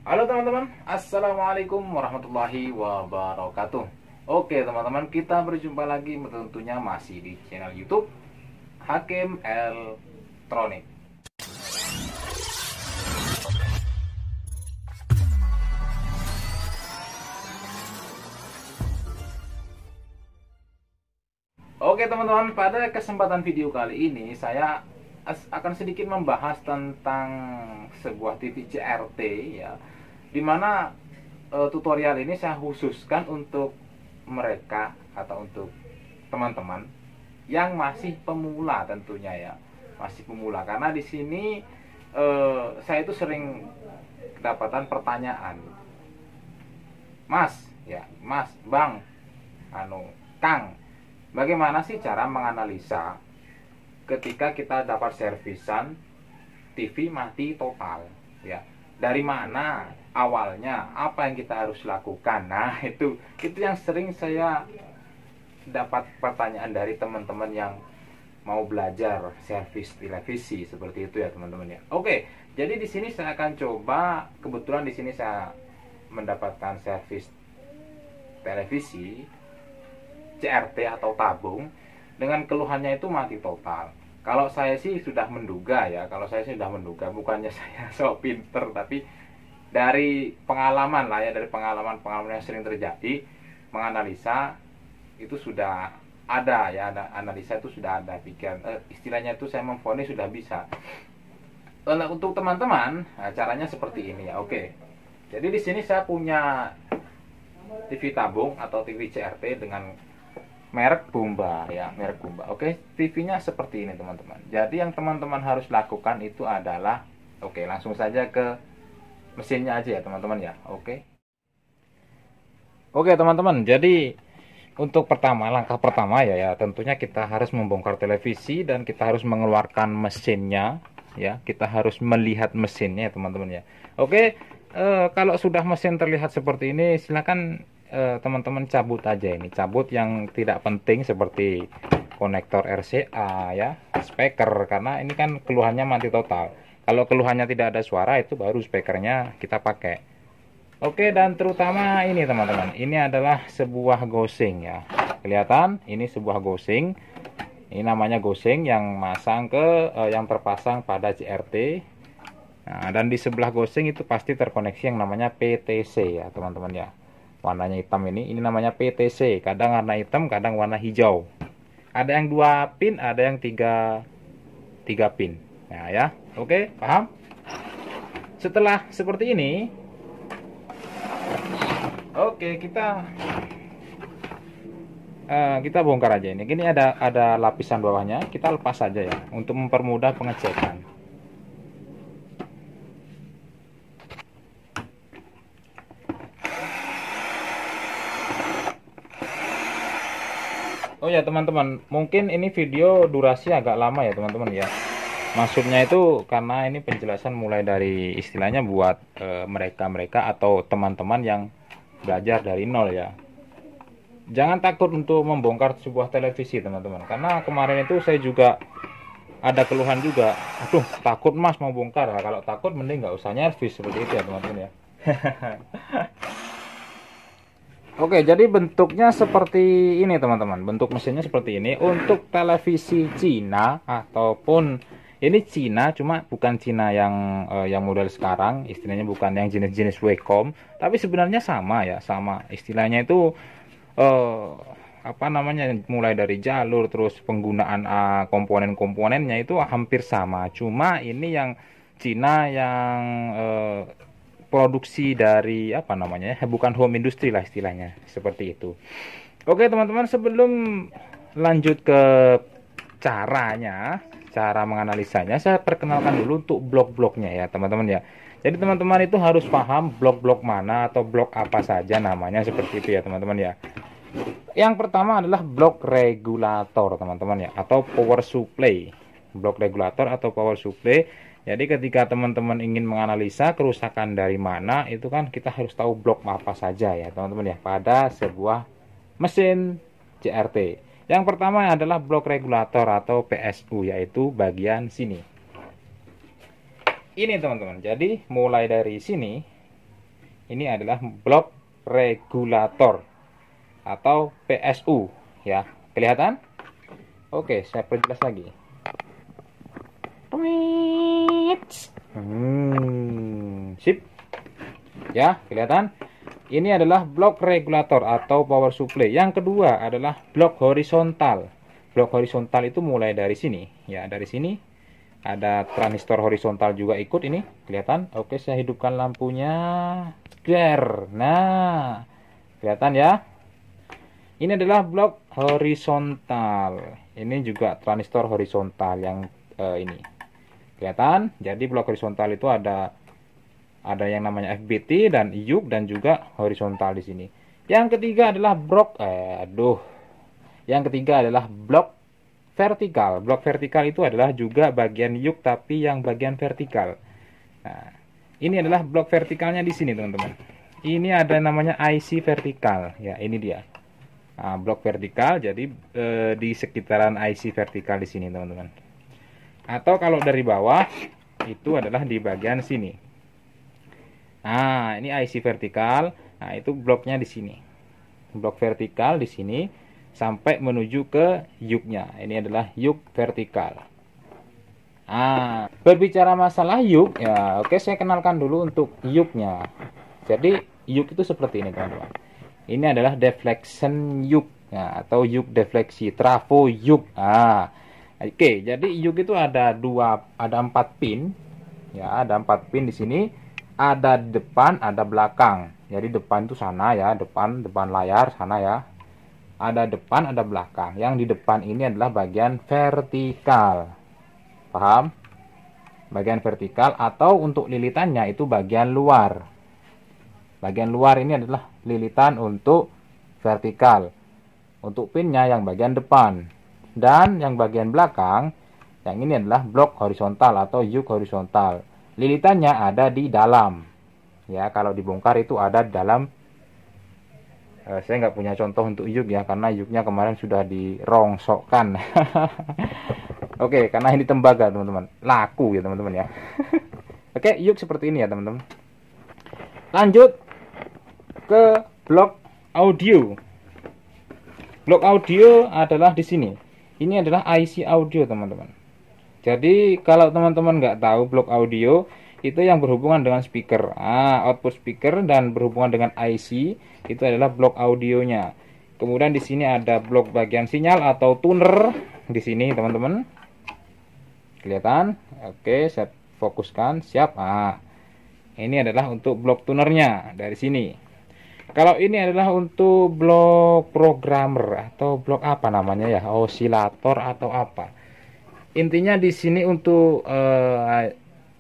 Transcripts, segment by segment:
Halo teman-teman, assalamualaikum warahmatullahi wabarakatuh. Oke teman-teman, kita berjumpa lagi tentunya masih di channel YouTube Hakim Elektronik. Oke teman-teman, pada kesempatan video kali ini saya akan sedikit membahas tentang sebuah TV CRT ya, dimana tutorial ini saya khususkan untuk mereka atau untuk teman-teman yang masih pemula tentunya ya, masih pemula, karena di sini saya itu sering kedapatan pertanyaan, Mas ya, Mas, Bang, Kang, bagaimana sih cara menganalisa ketika kita dapat servisan TV mati total ya? Dari mana awalnya? Apa yang kita harus lakukan? Nah, itu yang sering saya dapat pertanyaan dari teman-teman yang mau belajar servis televisi seperti itu ya, teman-teman ya. Oke, jadi di sini saya akan coba, kebetulan di sini saya mendapatkan servis televisi CRT atau tabung dengan keluhannya itu mati total. Kalau saya sih sudah menduga ya, bukannya saya sok pinter, tapi dari pengalaman lah ya, dari pengalaman yang sering terjadi menganalisa itu sudah ada ya, ada analisa itu sudah ada pikiran, istilahnya itu saya memvonis sudah bisa. Untuk teman-teman, nah, caranya seperti ini ya. Oke, jadi di sini saya punya TV tabung atau TV CRT dengan merek Bumba ya, merek Bumba. Oke, TV-nya seperti ini teman-teman. Jadi yang teman-teman harus lakukan itu adalah, oke, langsung saja ke mesinnya aja ya teman-teman ya. Oke teman-teman, jadi untuk langkah pertama ya, tentunya kita harus membongkar televisi dan kita harus mengeluarkan mesinnya ya. Kita harus melihat mesinnya ya teman-teman ya. Oke, kalau sudah mesin terlihat seperti ini, silakan teman-teman cabut aja ini, cabut yang tidak penting seperti konektor RCA ya, speaker, karena ini kan keluhannya mati total. Kalau keluhannya tidak ada suara, itu baru speakernya kita pakai. Oke, dan terutama ini teman-teman, ini adalah sebuah gosing ya, kelihatan ini sebuah gosing, ini namanya gosing yang yang terpasang pada CRT. Nah, dan di sebelah gosing itu pasti terkoneksi yang namanya PTC ya teman-teman ya. Warnanya hitam ini namanya PTC, kadang warna hitam, kadang warna hijau. Ada yang 2 pin, ada yang 3 pin. Nah ya, oke, paham? Setelah seperti ini, oke, kita bongkar aja ini. Gini ada lapisan bawahnya, kita lepas saja ya untuk mempermudah pengecekan. Oh ya teman-teman, mungkin ini video durasi agak lama ya teman-teman ya. Maksudnya itu karena ini penjelasan mulai dari istilahnya buat mereka-mereka atau teman-teman yang belajar dari nol ya. Jangan takut untuk membongkar sebuah televisi teman-teman, karena kemarin itu saya juga ada keluhan juga. Aduh, takut Mas mau bongkar. Nah, kalau takut mending nggak usah nyervis seperti itu ya teman-teman ya. Oke, jadi bentuknya seperti ini teman-teman. Bentuk mesinnya seperti ini. Untuk televisi Cina ataupun ini Cina, cuma bukan Cina yang model sekarang, istilahnya bukan yang jenis-jenis Wacom, tapi sebenarnya sama ya, sama. Istilahnya itu apa namanya, mulai dari jalur terus penggunaan komponen-komponennya itu hampir sama. Cuma ini yang Cina yang produksi dari apa namanya, bukan home industry lah istilahnya seperti itu. Oke teman-teman, sebelum lanjut ke cara menganalisanya, saya perkenalkan dulu untuk blok-bloknya ya teman-teman ya. Jadi teman-teman itu harus paham blok-blok mana atau blok apa saja namanya, seperti itu ya teman-teman ya. Yang pertama adalah blok regulator teman-teman ya, atau power supply. Blok regulator atau power supply. Jadi ketika teman-teman ingin menganalisa kerusakan dari mana, itu kan kita harus tahu blok apa saja ya teman-teman ya, pada sebuah mesin CRT. Yang pertama adalah blok regulator atau PSU, yaitu bagian sini. ini teman-teman. Jadi mulai dari sini, ini adalah blok regulator atau PSU ya. Kelihatan? Oke, saya perjelas lagi. Sip. Ya, kelihatan? Ini adalah blok regulator atau power supply. Yang kedua adalah blok horizontal. Blok horizontal itu mulai dari sini. Ya, dari sini ada transistor horizontal juga ikut ini. Kelihatan? Oke, saya hidupkan lampunya. Biar. Nah, kelihatan ya? Ini adalah blok horizontal. Ini juga transistor horizontal yang ini. Kelihatan? Jadi blok horizontal itu ada yang namanya FBT dan IUK dan juga horizontal di sini. Yang ketiga adalah Yang ketiga adalah blok vertikal. Blok vertikal itu adalah juga bagian IUK tapi yang bagian vertikal. Nah, ini adalah blok vertikalnya di sini, teman-teman. Ini ada namanya IC vertikal. Ya, ini dia. Nah, blok vertikal jadi di sekitaran IC vertikal di sini, teman-teman. Atau kalau dari bawah itu adalah di bagian sini. Nah, ini IC vertikal. Nah, itu bloknya di sini. Blok vertikal di sini sampai menuju ke IUK-nya. Ini adalah IUK vertikal. Nah, berbicara masalah IUK, ya, oke, saya kenalkan dulu untuk IUK-nya. Jadi, IUK itu seperti ini, teman-teman. Ini adalah deflection IUK, ya, atau IUK defleksi, trafo IUK. Nah, oke, jadi IUK itu ada 4 pin. Ya, ada 4 pin di sini. Ada di depan, ada belakang. Jadi depan itu sana ya, depan layar sana ya. Ada depan, ada belakang. Yang di depan ini adalah bagian vertikal. Paham? Bagian vertikal atau untuk lilitannya itu bagian luar. Bagian luar ini adalah lilitan untuk vertikal. Untuk pinnya yang bagian depan. Dan yang bagian belakang, yang ini adalah blok horizontal atau IUK horizontal. Lilitannya ada di dalam. Ya, kalau dibongkar itu ada di dalam. Saya nggak punya contoh untuk IUK ya, karena IUK-nya kemarin sudah dirongsokkan. Oke, karena ini tembaga, teman-teman. Laku ya, teman-teman ya. Oke, IUK seperti ini ya, teman-teman. Lanjut ke blok audio. Blok audio adalah di sini. Ini adalah IC audio, teman-teman. Jadi kalau teman-teman nggak tahu blok audio itu yang berhubungan dengan speaker, output speaker dan berhubungan dengan IC itu adalah blok audionya. Kemudian di sini ada blok bagian sinyal atau tuner di sini, teman-teman. Kelihatan? Oke, saya fokuskan, siap. Ini adalah untuk blok tunernya dari sini. Kalau ini adalah untuk blok programmer atau blok apa namanya ya, osilator atau apa. Intinya di sini untuk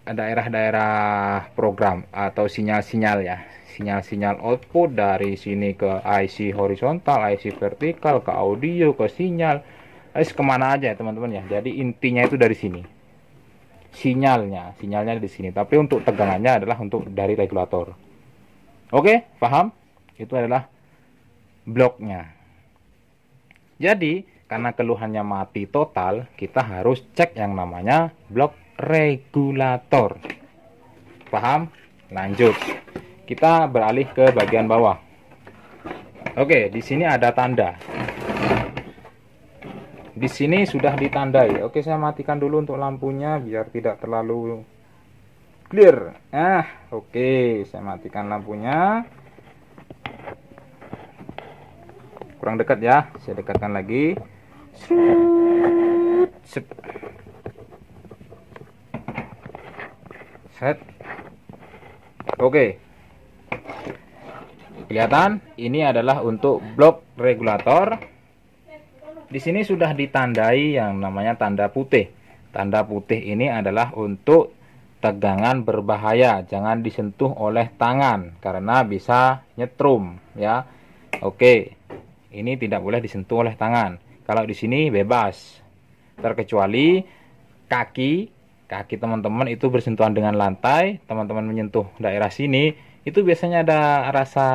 daerah-daerah program atau sinyal-sinyal ya, sinyal-sinyal output dari sini ke IC horizontal, IC vertikal, ke audio, ke sinyal, kemana aja ya, teman-teman ya. Jadi intinya itu dari sini, sinyalnya di sini. Tapi untuk tegangannya adalah untuk dari regulator. Oke, paham? Itu adalah bloknya. Jadi karena keluhannya mati total, kita harus cek yang namanya blok regulator. Paham? Lanjut. Kita beralih ke bagian bawah. Oke, di sini ada tanda. Di sini sudah ditandai. Oke, saya matikan dulu untuk lampunya biar tidak terlalu clear. Oke, saya matikan lampunya. Kurang dekat ya, saya dekatkan lagi. Set. Oke. Kelihatan? Ini adalah untuk blok regulator. Di sini sudah ditandai yang namanya tanda putih. Tanda putih ini adalah untuk tegangan berbahaya, jangan disentuh oleh tangan karena bisa nyetrum ya. Oke. Ini tidak boleh disentuh oleh tangan. Kalau di sini bebas, terkecuali kaki teman-teman itu bersentuhan dengan lantai, teman-teman menyentuh daerah sini, itu biasanya ada rasa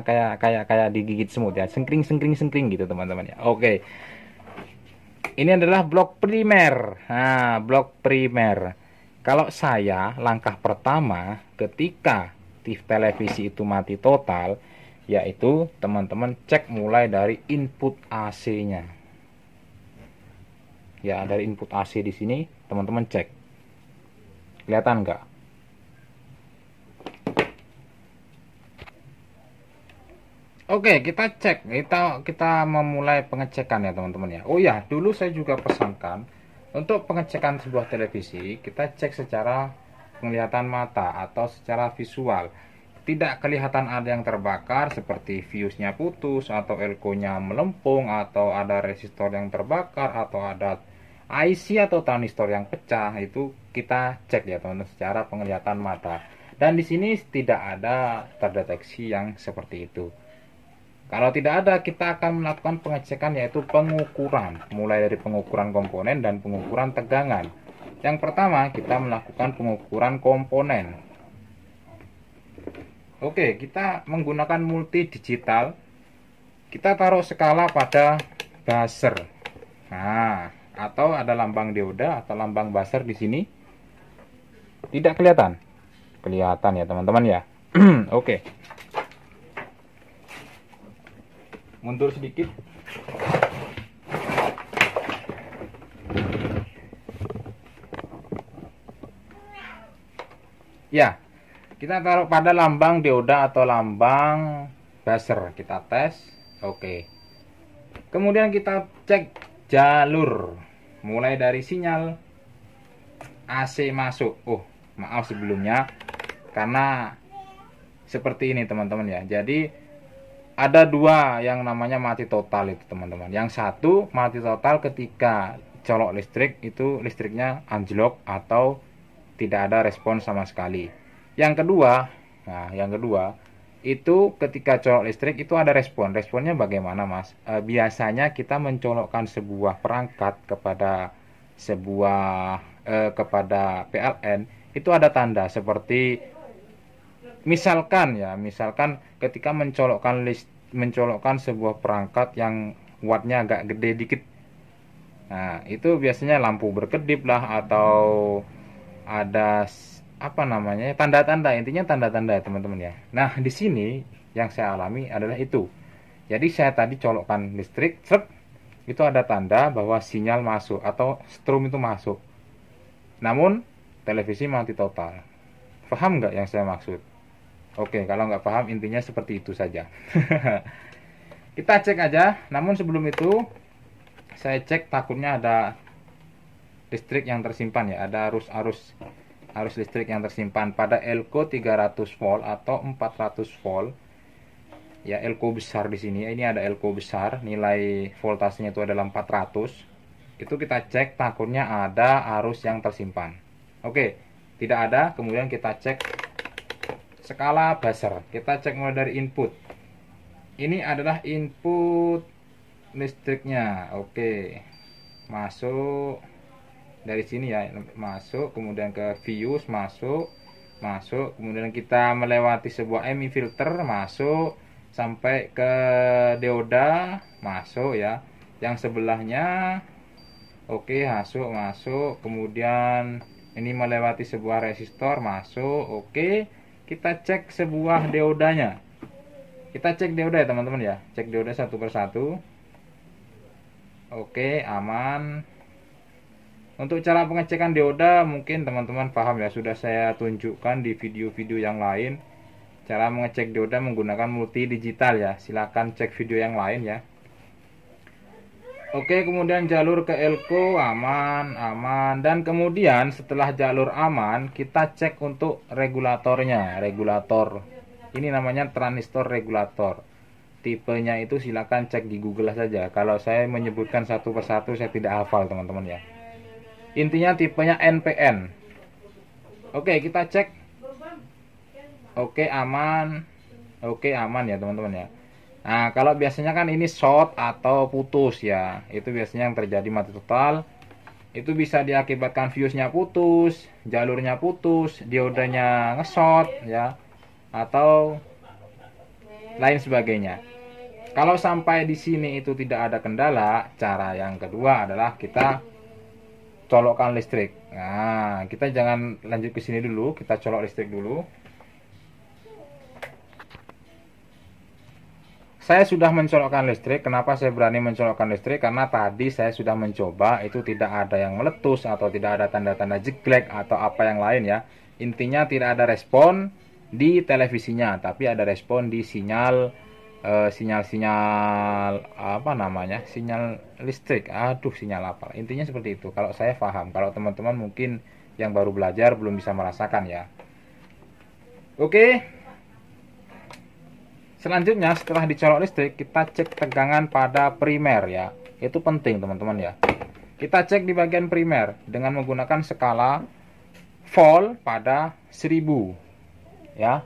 kayak digigit semut ya, sengkring gitu teman-teman ya. Oke. Ini adalah blok primer. Blok primer. Kalau saya, langkah pertama ketika televisi itu mati total, yaitu teman-teman cek mulai dari input AC-nya. Ya, dari input AC di sini teman-teman cek. Kelihatan nggak? Oke, kita cek. Kita memulai pengecekan ya, teman-teman ya. Oh ya, dulu saya juga pesankan untuk pengecekan sebuah televisi, kita cek secara penglihatan mata atau secara visual. Tidak kelihatan ada yang terbakar seperti fuse-nya putus atau elko-nya melempung atau ada resistor yang terbakar atau ada IC atau transistor yang pecah, itu kita cek ya teman-teman secara penglihatan mata. Dan di sini tidak ada terdeteksi yang seperti itu. Kalau tidak ada, kita akan melakukan pengecekan yaitu pengukuran, mulai dari pengukuran komponen dan pengukuran tegangan. Yang pertama, kita melakukan pengukuran komponen. Oke, kita menggunakan multi digital. Kita taruh skala pada buzzer. Nah, atau ada lambang dioda atau lambang buzzer di sini. Tidak kelihatan? Kelihatan ya, teman-teman ya. Oke. Mundur sedikit. Ya, kita taruh pada lambang dioda atau lambang buzzer. Kita tes. Oke. Kemudian kita cek jalur. Mulai dari sinyal AC masuk. Oh, maaf sebelumnya. Karena seperti ini teman-teman ya. Jadi ada dua yang namanya mati total itu teman-teman. Yang satu mati total ketika colok listrik, itu listriknya anjlok atau tidak ada respon sama sekali. Yang kedua, itu ketika colok listrik itu ada respon. Responnya bagaimana, Mas? Biasanya kita mencolokkan sebuah perangkat kepada PLN, itu ada tanda seperti misalkan ketika mencolokkan sebuah perangkat yang wattnya agak gede dikit. Nah, itu biasanya lampu berkedip lah atau ada tanda-tanda, intinya tanda-tanda ya teman-teman ya. Nah, di sini yang saya alami adalah itu. Jadi saya tadi colokkan listrik, itu ada tanda bahwa sinyal masuk atau strom itu masuk. Namun televisi mati total. Paham nggak yang saya maksud? Oke, kalau nggak paham intinya seperti itu saja. Kita cek aja. Namun sebelum itu saya cek, takutnya ada listrik yang tersimpan ya, ada arus listrik yang tersimpan pada elko 300 volt atau 400 volt. Ya, elko besar di sini. Ini ada elko besar, nilai voltasenya itu adalah 400. Itu kita cek, takutnya ada arus yang tersimpan. Oke, tidak ada. Kemudian kita cek skala buzzer. Kita cek mulai dari input. Ini adalah input listriknya. Oke. Masuk dari sini ya, masuk, kemudian ke fuse, masuk, kemudian kita melewati sebuah MI filter, masuk sampai ke dioda, masuk ya. Yang sebelahnya oke, masuk, kemudian ini melewati sebuah resistor, masuk, oke. Kita cek sebuah diodanya. Kita cek dioda ya teman-teman ya. Cek dioda satu persatu. Oke, aman. Untuk cara pengecekan dioda mungkin teman-teman paham ya, sudah saya tunjukkan di video-video yang lain. Cara mengecek dioda menggunakan multi digital ya. Silahkan cek video yang lain ya. Oke, kemudian jalur ke elko aman. Dan kemudian setelah jalur aman, kita cek untuk regulatornya. Regulator ini namanya transistor regulator. Tipenya itu silakan cek di Google saja. Kalau saya menyebutkan satu persatu saya tidak hafal teman-teman ya. Intinya tipenya NPN. Oke, kita cek. Oke, aman. Oke, aman ya teman-teman ya. Nah, kalau biasanya kan ini short atau putus ya. Itu biasanya yang terjadi mati total. Itu bisa diakibatkan fuse-nya putus, jalurnya putus, diodanya nge-short ya, atau lain sebagainya. Kalau sampai di sini itu tidak ada kendala, cara yang kedua adalah kita colokkan listrik. Nah, kita jangan lanjut ke sini dulu, kita colok listrik dulu. Saya sudah mencolokkan listrik. Kenapa saya berani mencolokkan listrik? Karena tadi saya sudah mencoba, itu tidak ada yang meletus atau tidak ada tanda-tanda jeglek atau apa yang lain ya. Intinya tidak ada respon di televisinya, tapi ada respon di sinyal apa namanya, sinyal listrik. Aduh, sinyal apa? Intinya seperti itu. Kalau saya paham, kalau teman-teman mungkin yang baru belajar belum bisa merasakan ya. Oke. Selanjutnya setelah dicolok listrik, kita cek tegangan pada primer ya. Itu penting teman-teman ya. Kita cek di bagian primer dengan menggunakan skala volt pada 1000 ya.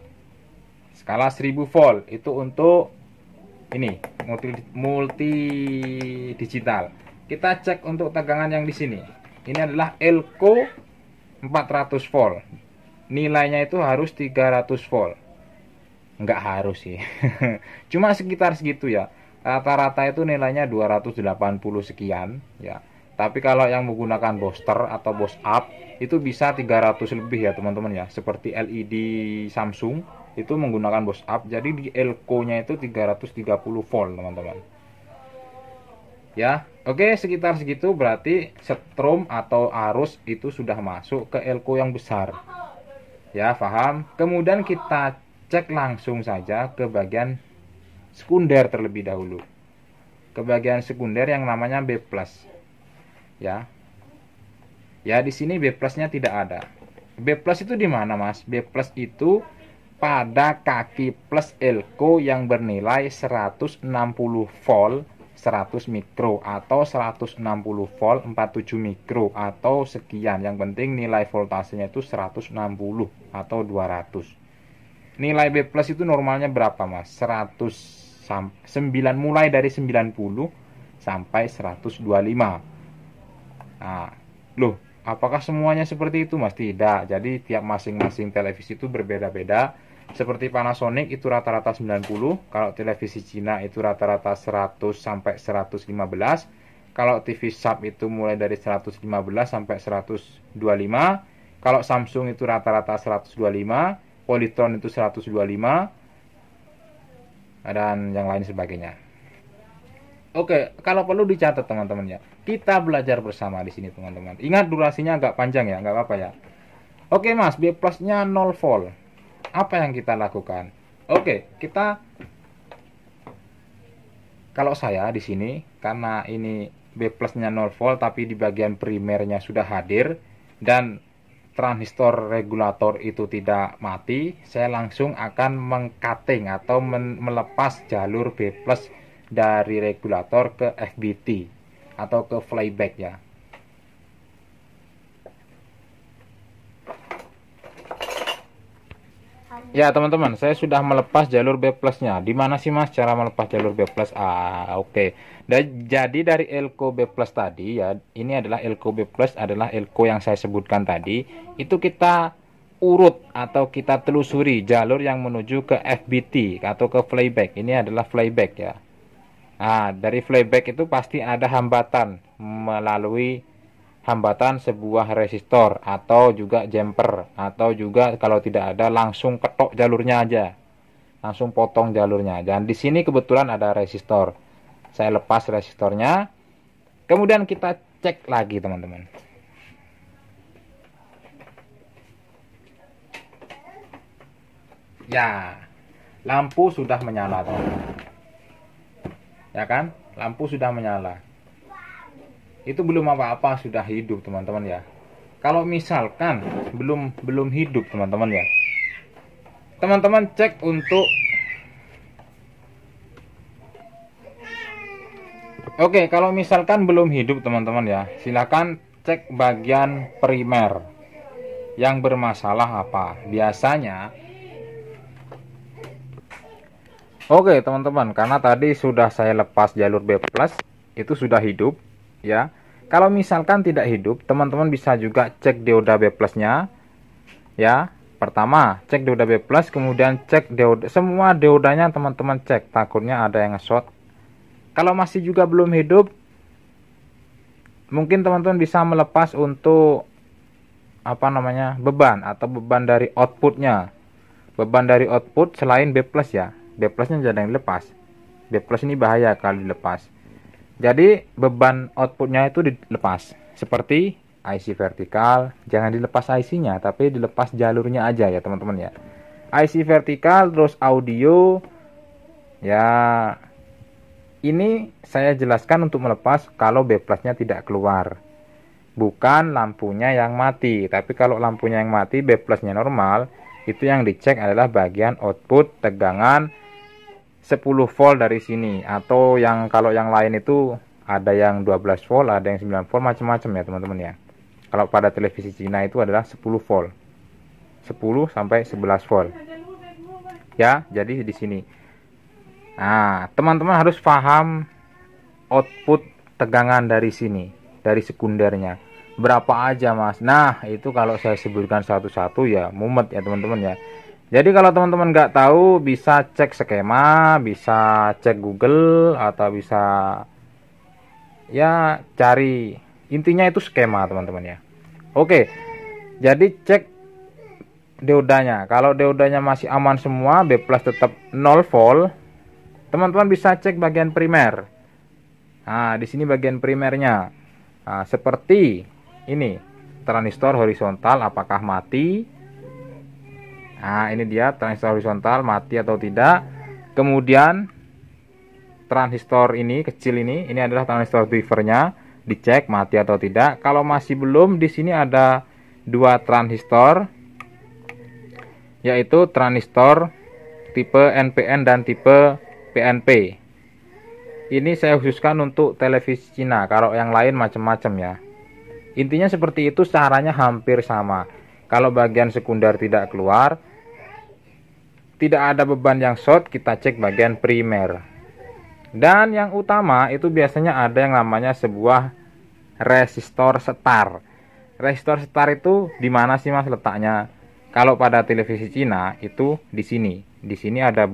Skala 1000 volt itu untuk ini multi digital. Kita cek untuk tegangan yang di sini. Ini adalah Elco 400 volt. Nilainya itu harus 300 volt. Enggak harus sih. Cuma sekitar segitu ya. Rata-rata itu nilainya 280 sekian ya. Tapi kalau yang menggunakan booster atau boost up itu bisa 300 lebih ya teman-teman ya. Seperti LED Samsung itu menggunakan boost up. Jadi di Elco-nya itu 330 volt teman-teman. Ya, oke, sekitar segitu berarti strom atau arus itu sudah masuk ke Elco yang besar. Ya, paham? Kemudian kita cek langsung saja ke bagian sekunder terlebih dahulu. Ke bagian sekunder yang namanya B+. Ya. Ya, di sini B+-nya tidak ada. B+ itu di mana, Mas? B+ itu pada kaki plus Elco yang bernilai 160 volt 100 mikro atau 160 volt 47 mikro atau sekian. Yang penting nilai voltasenya itu 160 atau 200. Nilai B+ itu normalnya berapa, Mas? 9 mulai dari 90 sampai 125. Nah, loh, apakah semuanya seperti itu, Mas? Tidak. Jadi tiap masing-masing televisi itu berbeda-beda. Seperti Panasonic itu rata-rata 90, kalau televisi Cina itu rata-rata 100 sampai 115. Kalau TV sub itu mulai dari 115 sampai 125. Kalau Samsung itu rata-rata 125. Polytron itu 125 dan yang lain sebagainya. Oke, kalau perlu dicatat teman-teman ya. Kita belajar bersama di sini teman-teman. Ingat durasinya agak panjang ya, nggak apa-apa ya. Oke Mas, B plusnya 0 volt. Apa yang kita lakukan? Oke, kalau saya di sini karena ini B plusnya 0 volt tapi di bagian primernya sudah hadir dan transistor regulator itu tidak mati, saya langsung akan mengcutting atau melepas jalur B+ dari regulator ke FBT atau ke flyback ya. Ya teman-teman, saya sudah melepas jalur B plusnya. Di mana sih Mas cara melepas jalur B plus? Oke. Jadi dari Elco B plus tadi ya, ini adalah Elco B plus adalah Elco yang saya sebutkan tadi. Itu kita urut atau kita telusuri jalur yang menuju ke FBT atau ke flyback. Ini adalah flyback ya. Nah, dari flyback itu pasti ada hambatan melalui hambatan sebuah resistor atau juga jumper atau juga kalau tidak ada langsung ketok jalurnya aja, langsung potong jalurnya. Dan di sini kebetulan ada resistor, saya lepas resistornya, kemudian kita cek lagi teman-teman. Ya, lampu sudah menyala teman-teman. Ya kan, lampu sudah menyala. Itu belum apa-apa sudah hidup teman-teman ya. Kalau misalkan belum hidup teman-teman ya, teman-teman cek untuk oke, kalau misalkan belum hidup teman-teman ya, silakan cek bagian primer yang bermasalah apa. Biasanya oke teman-teman, karena tadi sudah saya lepas jalur B+, itu sudah hidup ya. Kalau misalkan tidak hidup, teman-teman bisa juga cek dioda B plusnya ya. Pertama cek dioda B plus, kemudian cek dioda, semua diodanya teman-teman cek, takutnya ada yang nge-short. Kalau masih juga belum hidup, mungkin teman-teman bisa melepas untuk apa namanya, beban atau beban dari outputnya. Beban dari output selain B+ ya. B plusnya jangan dilepas. B plus ini bahaya kalau dilepas. Jadi beban outputnya itu dilepas. Seperti IC vertikal, jangan dilepas IC-nya, tapi dilepas jalurnya aja ya teman-teman ya. IC vertikal, terus audio ya. Ini saya jelaskan untuk melepas kalau B plusnya tidak keluar, bukan lampunya yang mati. Tapi kalau lampunya yang mati, B plusnya normal, itu yang dicek adalah bagian output tegangan 10 volt dari sini, atau yang kalau yang lain itu ada yang 12 volt, ada yang 9 volt, macam-macam ya teman-teman ya. Kalau pada televisi Cina itu adalah 10 volt, 10 sampai 11 volt ya. Jadi di sini, nah teman-teman harus paham output tegangan dari sini, dari sekundernya berapa aja mas. Nah itu kalau saya sebutkan satu-satu ya mumet ya teman-teman ya. Jadi kalau teman-teman nggak tahu, bisa cek skema, bisa cek Google, atau bisa ya cari, intinya itu skema teman-teman ya. Oke, jadi cek diodanya. Kalau diodanya masih aman semua, B plus tetap 0 volt, teman-teman bisa cek bagian primer. Nah di sini bagian primernya, nah, seperti ini, transistor horizontal apakah mati. Nah ini dia transistor horizontal mati atau tidak. Kemudian transistor ini kecil ini adalah transistor drivernya, dicek mati atau tidak. Kalau masih belum, di sini ada dua transistor, yaitu transistor tipe NPN dan tipe PNP. Ini saya khususkan untuk televisi Cina, kalau yang lain macam-macam ya. Intinya seperti itu, caranya hampir sama. Kalau bagian sekunder tidak keluar, tidak ada beban yang short, kita cek bagian primer. Dan yang utama itu biasanya ada yang namanya sebuah resistor setar. Resistor setar itu di mana sih mas letaknya? Kalau pada televisi Cina itu di sini. Di sini ada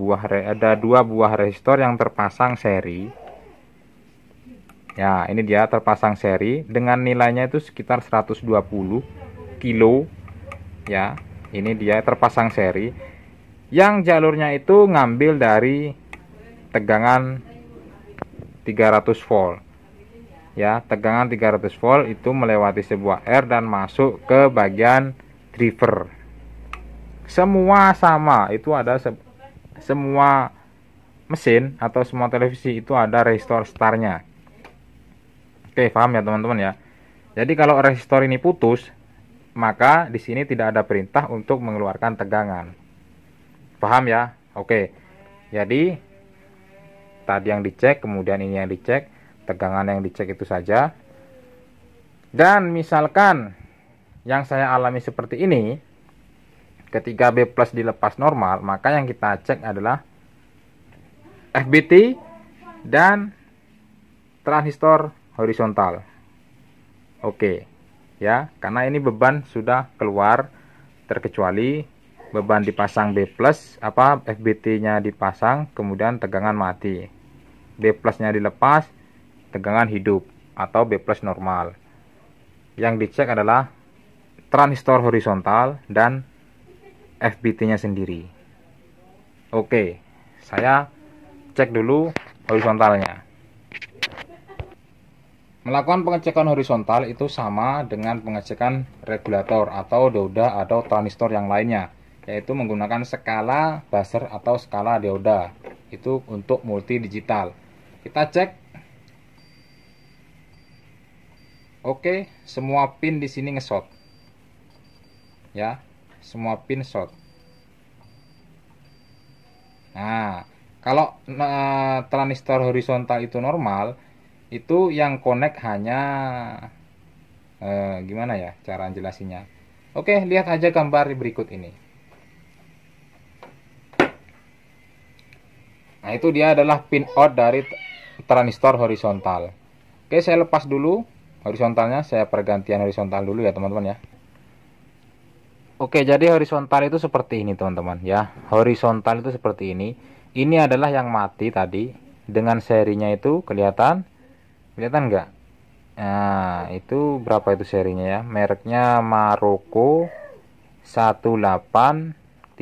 dua buah resistor yang terpasang seri. Ya, ini dia terpasang seri dengan nilainya itu sekitar 120 kilo. Ya, ini dia terpasang seri. Yang jalurnya itu ngambil dari tegangan 300 volt. Ya, tegangan 300 volt itu melewati sebuah R dan masuk ke bagian driver. Semua sama, itu ada semua mesin atau semua televisi itu ada resistor setarnya. Oke, paham ya teman-teman ya. Jadi kalau resistor ini putus, maka di sini tidak ada perintah untuk mengeluarkan tegangan. Paham ya? Oke. Jadi tadi yang dicek, kemudian ini yang dicek, tegangan yang dicek itu saja. Dan misalkan yang saya alami seperti ini, ketika B plus dilepas normal, maka yang kita cek adalah FBT dan transistor horizontal. Oke. Ya, karena ini beban sudah keluar, terkecuali beban dipasang B plus, FBT-nya dipasang, kemudian tegangan mati. B plusnya dilepas, tegangan hidup atau B plus normal. Yang dicek adalah transistor horizontal dan FBT-nya sendiri. Oke, saya cek dulu horizontalnya. Melakukan pengecekan horizontal itu sama dengan pengecekan regulator atau dioda atau transistor yang lainnya, yaitu menggunakan skala buzzer atau skala dioda. Itu untuk multi digital. Kita cek. Oke, semua pin di sini nge-short. Ya, semua pin short. Nah, kalau transistor horizontal itu normal, itu yang connect hanya gimana ya cara jelasinnya. Oke, lihat aja gambar berikut ini. Nah, itu dia adalah pin out dari transistor horizontal. Oke, saya lepas dulu horizontalnya, saya pergantian horizontal dulu ya teman-teman ya. Oke, jadi horizontal itu seperti ini teman-teman ya. Horizontal itu seperti ini. Ini adalah yang mati tadi. Dengan serinya itu kelihatan nggak? Nah, itu berapa itu serinya ya? Mereknya Maroko 1830.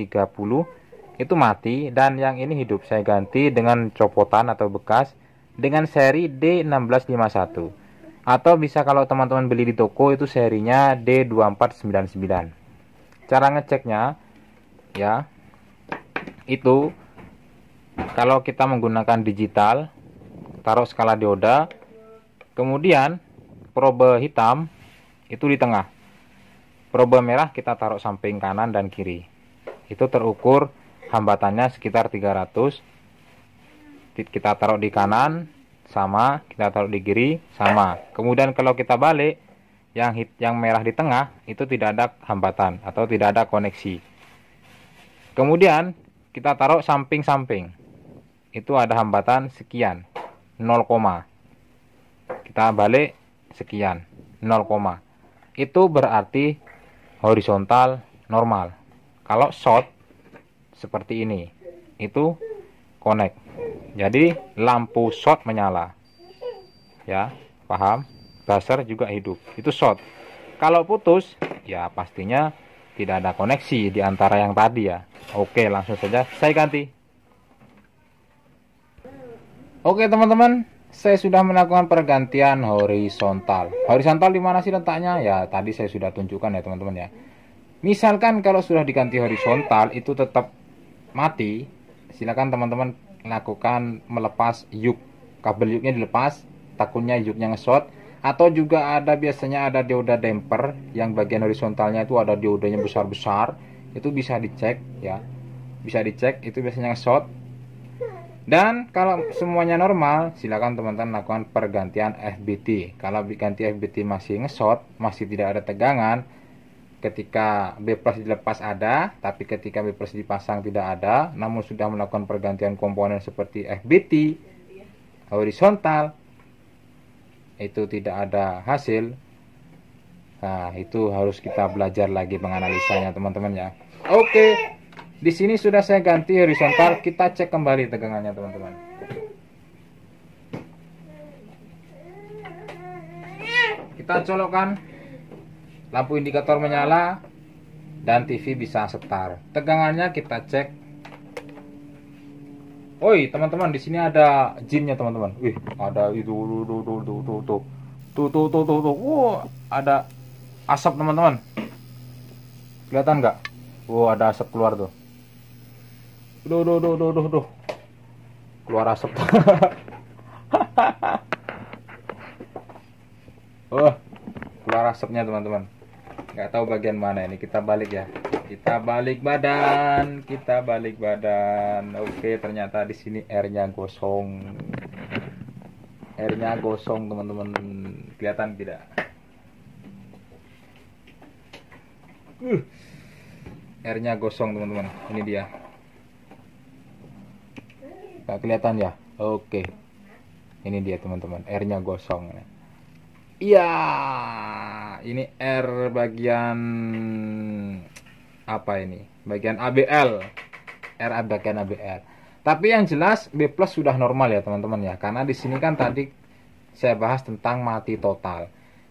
Itu mati, dan yang ini hidup. Saya ganti dengan copotan atau bekas dengan seri D1651. Atau bisa kalau teman-teman beli di toko itu serinya D2499. Cara ngeceknya ya, itu kalau kita menggunakan digital, taruh skala dioda, kemudian probe hitam itu di tengah, probe merah kita taruh samping kanan dan kiri. Itu terukur hambatannya sekitar 300. Kita taruh di kanan sama, kita taruh di kiri sama. Kemudian kalau kita balik, yang merah di tengah itu tidak ada hambatan atau tidak ada koneksi. Kemudian kita taruh samping-samping, itu ada hambatan sekian, 0, kita balik sekian, 0, itu berarti horizontal normal. Kalau short seperti ini, itu connect, jadi lampu short menyala ya, paham? Buzzer juga hidup, itu short. Kalau putus ya pastinya tidak ada koneksi di antara yang tadi ya. Oke, langsung saja saya ganti. Oke teman-teman, saya sudah melakukan pergantian horizontal. Horizontal di mana sih letaknya? Ya tadi saya sudah tunjukkan ya teman-teman ya. Misalkan kalau sudah diganti horizontal itu tetap mati, silakan teman-teman lakukan melepas yuk. Kabel yuknya dilepas, takutnya yuknya nge-short. Atau juga ada, biasanya ada dioda damper yang bagian horizontalnya itu ada diodanya besar-besar. Itu bisa dicek ya, bisa dicek, itu biasanya nge-short. Dan kalau semuanya normal, silakan teman-teman lakukan pergantian FBT. Kalau diganti FBT masih nge-short, masih tidak ada tegangan, ketika B plus dilepas ada, tapi ketika B plus dipasang tidak ada, namun sudah melakukan pergantian komponen seperti FBT horizontal, itu tidak ada hasil. Nah, itu harus kita belajar lagi menganalisanya teman-teman ya. Oke, di sini sudah saya ganti horizontal. Kita cek kembali tegangannya teman-teman. Kita colokkan, lampu indikator menyala dan TV bisa setar. Tegangannya kita cek. Oi teman-teman, di sini ada jinnya teman-teman. Wih, ada itu tuh. Wow, ada asap teman-teman. Kelihatan nggak? Wow, ada asap keluar tuh. Duh. Keluar asap. Oh, keluar asapnya teman-teman. Nggak tahu bagian mana ini. Kita balik ya. Kita balik badan. Oke, ternyata di sini airnya gosong. Airnya gosong teman-teman. Kelihatan tidak? Airnya gosong teman-teman. Ini dia. Nggak kelihatan ya? Oke. Ini dia teman-teman. Airnya gosong. Iya. Ini air bagian apa ini? Bagian ABL. Bagian ABL. Tapi yang jelas B plus sudah normal ya teman-teman ya. Karena di sini kan tadi saya bahas tentang mati total.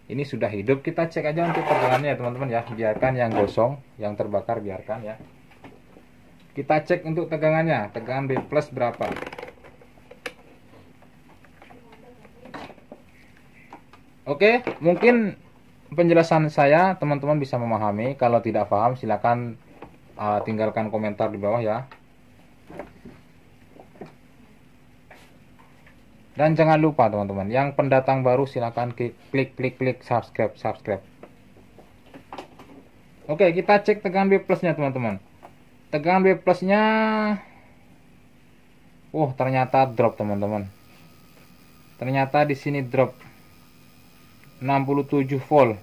Ini sudah hidup. Kita cek aja untuk tegangannya ya teman-teman ya. Biarkan yang gosong, yang terbakar biarkan ya. Kita cek untuk tegangannya. Tegangan B plus berapa? Oke, mungkin penjelasan saya teman-teman bisa memahami. Kalau tidak paham silakan tinggalkan komentar di bawah ya. Dan jangan lupa teman-teman, yang pendatang baru silakan klik subscribe. Oke, kita cek tegangan B plusnya teman-teman. Tegangan B plusnya, ternyata drop teman-teman. Ternyata di sini drop 67 volt.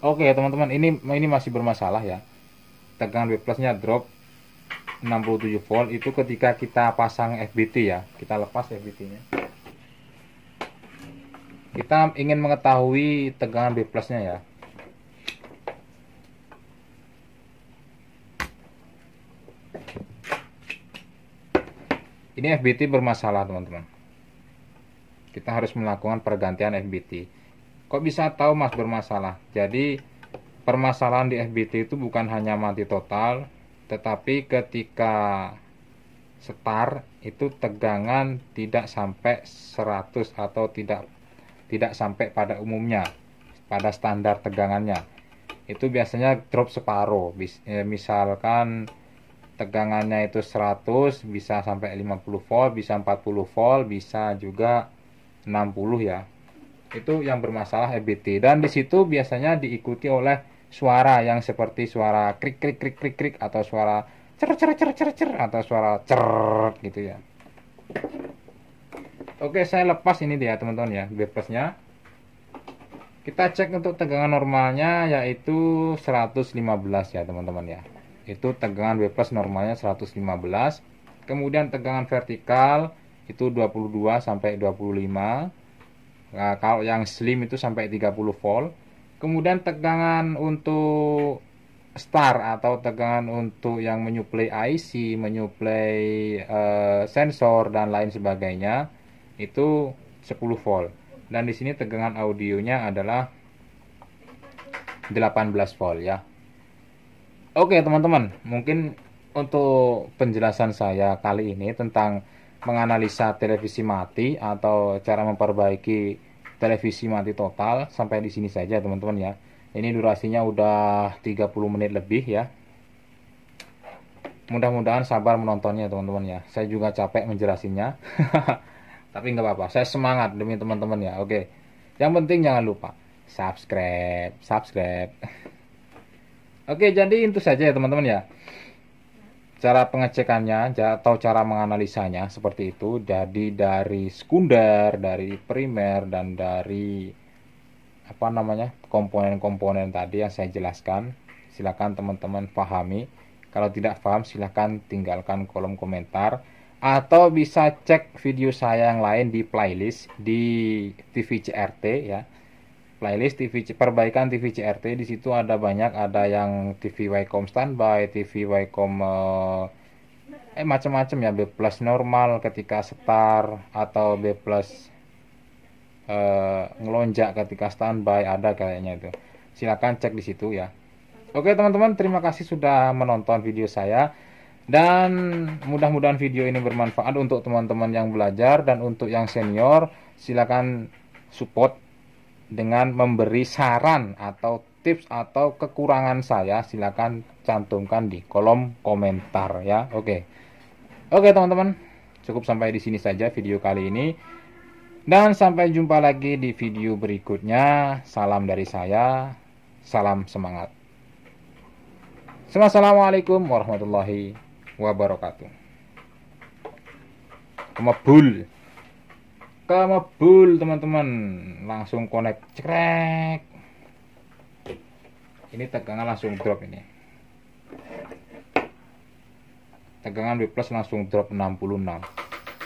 Oke teman-teman, ini masih bermasalah ya. Tegangan B plusnya drop 67 volt itu ketika kita pasang FBT ya. Kita lepas FBT-nya. Kita ingin mengetahui tegangan B plusnya ya. Ini FBT bermasalah teman-teman. kita harus melakukan pergantian FBT. Kok bisa tahu Mas bermasalah? Jadi permasalahan di FBT itu bukan hanya mati total, tetapi ketika start itu tegangan tidak sampai 100 atau tidak sampai pada umumnya, pada standar tegangannya. Itu biasanya drop separuh. Misalkan tegangannya itu 100, bisa sampai 50 volt, bisa 40 volt, bisa juga 60 ya. Itu yang bermasalah FBT, dan di situ biasanya diikuti oleh suara yang seperti suara krik krik krik krik krik, atau suara cer cer cer cer cer, atau suara cer gitu ya. Oke, saya lepas ini dia teman-teman ya, B plusnya. Kita cek untuk tegangan normalnya yaitu 115 ya teman-teman ya. Itu tegangan B plus normalnya 115. Kemudian tegangan vertikal itu 22 sampai 25. Nah, kalau yang slim itu sampai 30 volt. Kemudian tegangan untuk star atau tegangan untuk yang menyuplai IC, menyuplai sensor dan lain sebagainya itu 10 volt. Dan di sini tegangan audionya adalah 18 volt ya. Oke teman-teman, mungkin untuk penjelasan saya kali ini tentang menganalisa televisi mati atau cara memperbaiki televisi mati total sampai di sini saja teman-teman ya. Ini durasinya udah 30 menit lebih ya. Mudah-mudahan sabar menontonnya teman-teman ya. Saya juga capek menjelasinya. Tapi nggak apa-apa, saya semangat demi teman-teman ya. Oke, yang penting jangan lupa subscribe. Oke, jadi itu saja ya teman-teman ya, cara pengecekannya atau cara menganalisanya seperti itu. Jadi dari sekunder, dari primer, dan dari komponen-komponen tadi yang saya jelaskan. Silakan teman-teman pahami. Kalau tidak paham silahkan tinggalkan kolom komentar, atau bisa cek video saya yang lain di playlist di TV CRT ya. Playlist perbaikan TV CRT, di situ ada banyak, ada yang TV Wacom standby, TV Wacom macam-macam ya, B plus normal ketika start, atau B plus ngelonjak ketika standby, ada kayaknya itu. Silakan cek di situ ya. Oke teman-teman, terima kasih sudah menonton video saya. Dan mudah-mudahan video ini bermanfaat untuk teman-teman yang belajar, dan untuk yang senior silakan support dengan memberi saran atau tips atau kekurangan saya, silakan cantumkan di kolom komentar ya. Oke teman-teman, cukup sampai di sini saja video kali ini, dan sampai jumpa lagi di video berikutnya. Salam dari saya, salam semangat. Assalamualaikum warahmatullahi wabarakatuh. Kemebul teman-teman, langsung connect, cekrek. Ini tegangan langsung drop, ini tegangan B plus langsung drop 66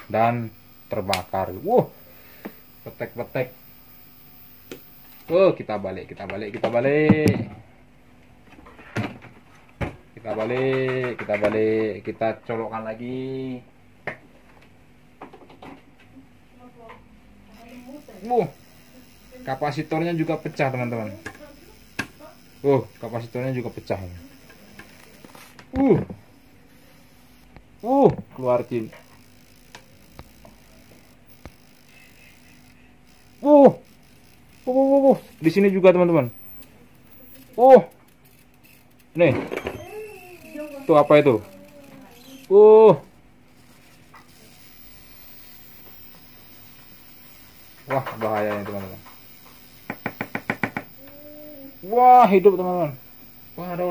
dan terbakar. Petek. Kita balik, kita colokkan lagi. Kapasitornya juga pecah teman-teman. Kapasitornya juga pecah. Keluar jin. Di sini juga teman-teman. Nih. Itu apa itu? Wah, bahaya ini teman-teman. Wah, hidup teman-teman. Wah, aduh.